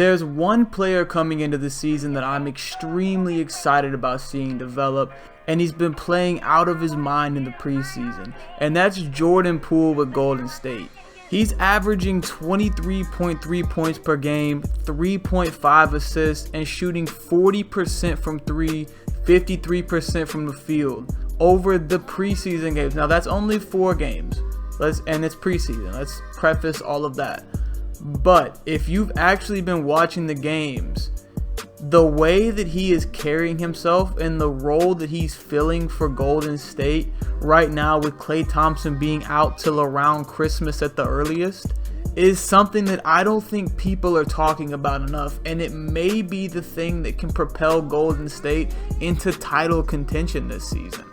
There's one player coming into the season that I'm extremely excited about seeing develop, and he's been playing out of his mind in the preseason, and that's Jordan Poole with Golden State. He's averaging 23.3 points per game, 3.5 assists, and shooting 40% from 3, 53% from the field over the preseason games. Now that's only 4 games, and it's preseason. Let's preface all of that. But if you've actually been watching the games, the way that he is carrying himself and the role that he's filling for Golden State right now, with Klay Thompson being out till around Christmas at the earliest, is something that I don't think people are talking about enough, and it may be the thing that can propel Golden State into title contention this season.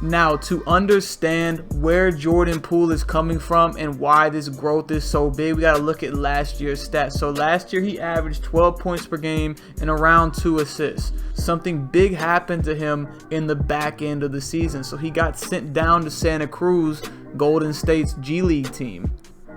Now, to understand where Jordan Poole is coming from and why this growth is so big, we got to look at last year's stats. So last year he averaged 12 points per game and around 2 assists. Something big happened to him in the back end of the season, so he got sent down to Santa Cruz, Golden State's G League team.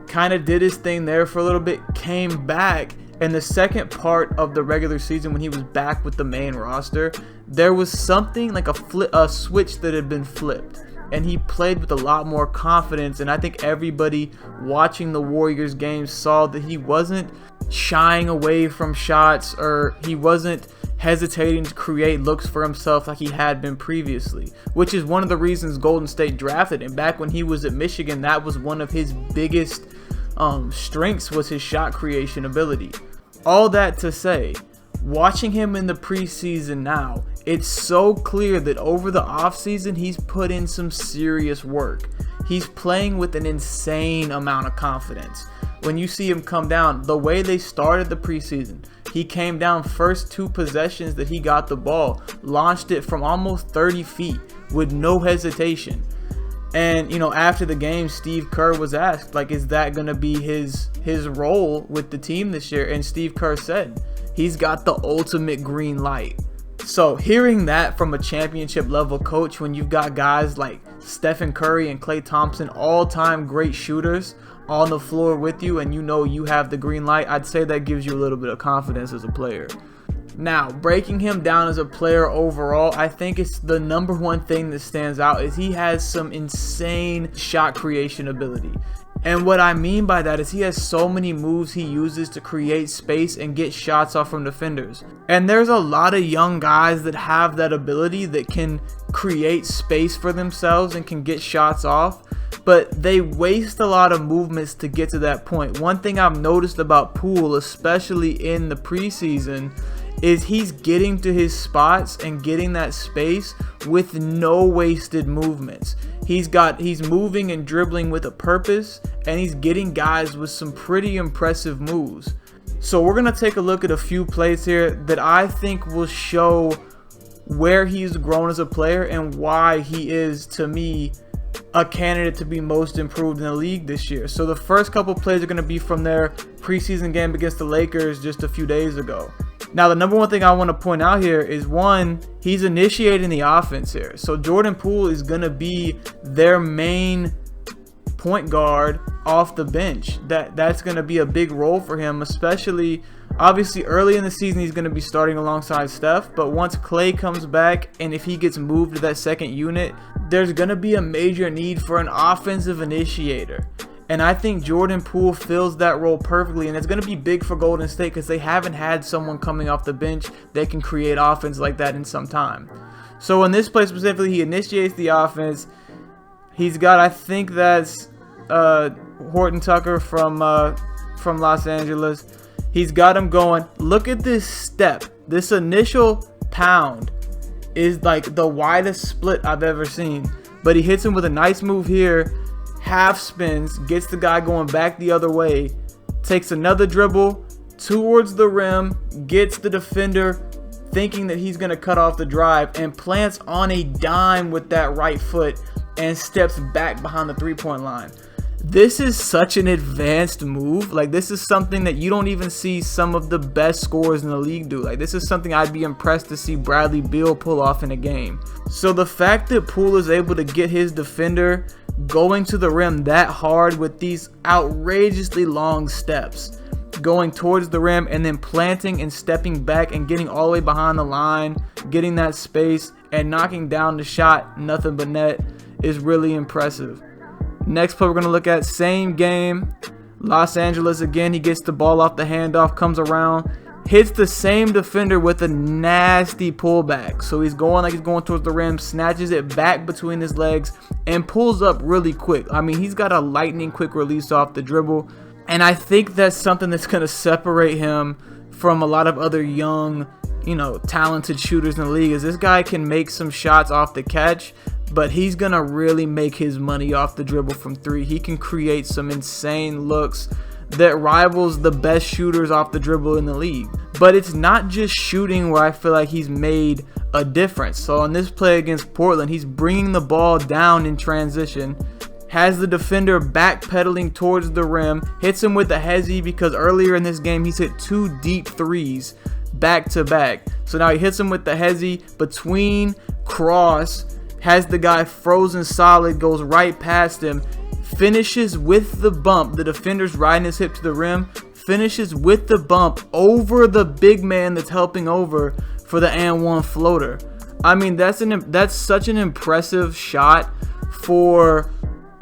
Kind of did his thing there for a little bit, came back, and the second part of the regular season, when he was back with the main roster, there was something like a switch that had been flipped, and he played with a lot more confidence. And I think everybody watching the Warriors games saw that he wasn't shying away from shots, or he wasn't hesitating to create looks for himself like he had been previously, which is one of the reasons Golden State drafted him. Back when he was at Michigan, that was one of his biggest strengths, was his shot creation ability. All that to say, watching him in the preseason now, it's so clear that over the offseason he's put in some serious work. He's playing with an insane amount of confidence. When you see him come down, the way they started the preseason, he came down first 2 possessions that he got the ball, launched it from almost 30 feet with no hesitation. And, you know, after the game, Steve Kerr was asked, like, is that going to be his role with the team this year? And Steve Kerr said, he's got the ultimate green light. So hearing that from a championship level coach, when you've got guys like Stephen Curry and Klay Thompson, all-time great shooters, on the floor with you, and you know you have the green light, I'd say that gives you a little bit of confidence as a player. Now, breaking him down as a player overall, I think it's the number one thing that stands out is he has some insane shot creation ability. And what I mean by that is he has so many moves he uses to create space and get shots off from defenders. And there's a lot of young guys that have that ability, that can create space for themselves and can get shots off, but they waste a lot of movements to get to that point. One thing I've noticed about Poole, especially in the preseason, is he's getting to his spots and getting that space with no wasted movements. He's moving and dribbling with a purpose, and he's getting guys with some pretty impressive moves. So we're going to take a look at a few plays here that I think will show where he's grown as a player and why he is, to me, a candidate to be most improved in the league this year. So the first couple plays are going to be from their preseason game against the Lakers just a few days ago. Now, the number one thing I want to point out here is, one, he's initiating the offense here. So Jordan Poole is going to be their main point guard off the bench. That's going to be a big role for him, especially, obviously, early in the season he's going to be starting alongside Steph. But once Klay comes back, and if he gets moved to that second unit, there's going to be a major need for an offensive initiator. And I think Jordan Poole fills that role perfectly, and it's going to be big for Golden State because they haven't had someone coming off the bench that can create offense like that in some time. So in this play specifically, he initiates the offense. He's got, I think that's Horton Tucker from Los Angeles. He's got him going. Look at this step. This initial pound is like the widest split I've ever seen. But he hits him with a nice move here. Half spins, gets the guy going back the other way, takes another dribble towards the rim, gets the defender thinking that he's going to cut off the drive, and plants on a dime with that right foot and steps back behind the three-point line. This is such an advanced move. Like, this is something that you don't even see some of the best scorers in the league do. Like, this is something I'd be impressed to see Bradley Beal pull off in a game. So the fact that Poole is able to get his defender going to the rim that hard with these outrageously long steps, just going towards the rim and then planting and stepping back and getting all the way behind the line, getting that space and knocking down the shot, nothing but net, is really impressive. Next play we're going to look at, same game, Los Angeles again. He gets the ball off the handoff, comes around, hits the same defender with a nasty pullback. So he's going like he's going towards the rim, snatches it back between his legs and pulls up really quick. I mean, he's got a lightning quick release off the dribble. And I think that's something that's going to separate him from a lot of other young, talented shooters in the league, is this guy can make some shots off the catch, but he's going to really make his money off the dribble from three. He can create some insane looks that rivals the best shooters off the dribble in the league. But it's not just shooting where I feel like he's made a difference. So on this play against Portland, he's bringing the ball down in transition, has the defender backpedaling towards the rim, hits him with a hezzy because earlier in this game he's hit 2 deep threes back to back. So now he hits him with the hezzy between cross, has the guy frozen solid, goes right past him, finishes with the bump. The defender's riding his hip to the rim, finishes with the bump over the big man that's helping over for the and one floater. I mean, that's such an impressive shot for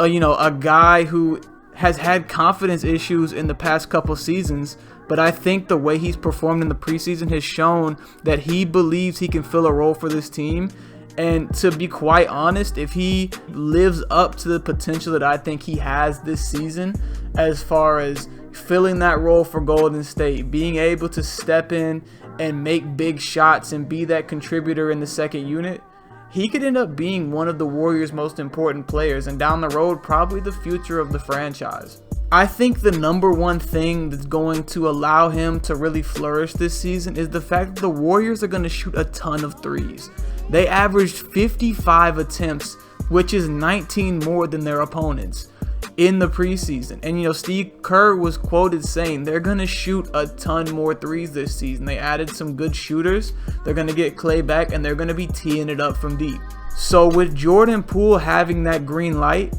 a guy who has had confidence issues in the past couple seasons, but I think the way he's performed in the preseason has shown that he believes he can fill a role for this team. And to be quite honest, if he lives up to the potential that I think he has this season, as far as filling that role for Golden State, being able to step in and make big shots and be that contributor in the second unit, he could end up being one of the Warriors' most important players, and down the road, probably the future of the franchise. I think the number one thing that's going to allow him to really flourish this season is the fact that the Warriors are going to shoot a ton of threes. They averaged 55 attempts, which is 19 more than their opponents in the preseason. And Steve Kerr was quoted saying they're going to shoot a ton more threes this season. They added some good shooters. They're going to get Klay back, and they're going to be teeing it up from deep. So with Jordan Poole having that green light,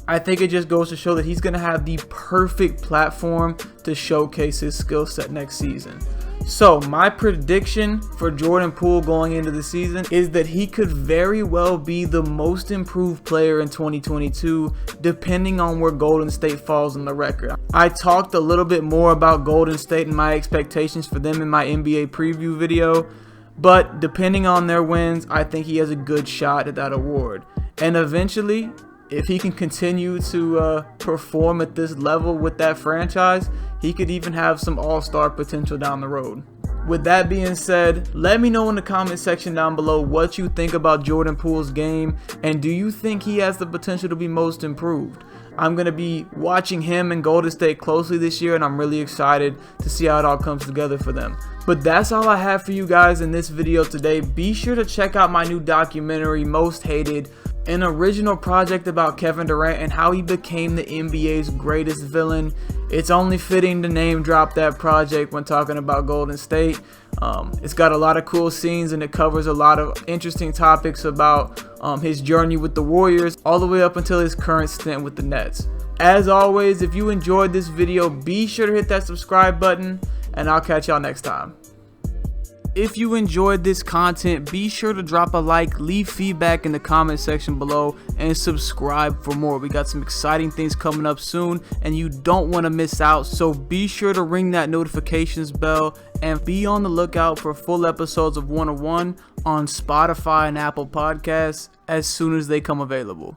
I think it just goes to show that he's going to have the perfect platform to showcase his skill set next season. So my prediction for Jordan Poole going into the season is that he could very well be the most improved player in 2022, depending on where Golden State falls in the record. I talked a little bit more about Golden State and my expectations for them in my NBA preview video, but depending on their wins, I think he has a good shot at that award. And eventually, if he can continue to perform at this level with that franchise, he could even have some all-star potential down the road. With that being said, let me know in the comment section down below what you think about Jordan Poole's game, and do you think he has the potential to be most improved? I'm going to be watching him and Golden State closely this year, and I'm really excited to see how it all comes together for them. But that's all I have for you guys in this video today. Be sure to check out my new documentary, Most Hated, an original project about Kevin Durant and how he became the NBA's greatest villain. It's only fitting to name drop that project when talking about Golden State. It's got a lot of cool scenes, and it covers a lot of interesting topics about his journey with the Warriors all the way up until his current stint with the Nets. As always, if you enjoyed this video, be sure to hit that subscribe button, and I'll catch y'all next time. If you enjoyed this content, be sure to drop a like, leave feedback in the comment section below, and subscribe for more. We got some exciting things coming up soon, and you don't want to miss out, so be sure to ring that notifications bell and be on the lookout for full episodes of 101 on Spotify and Apple Podcasts as soon as they come available.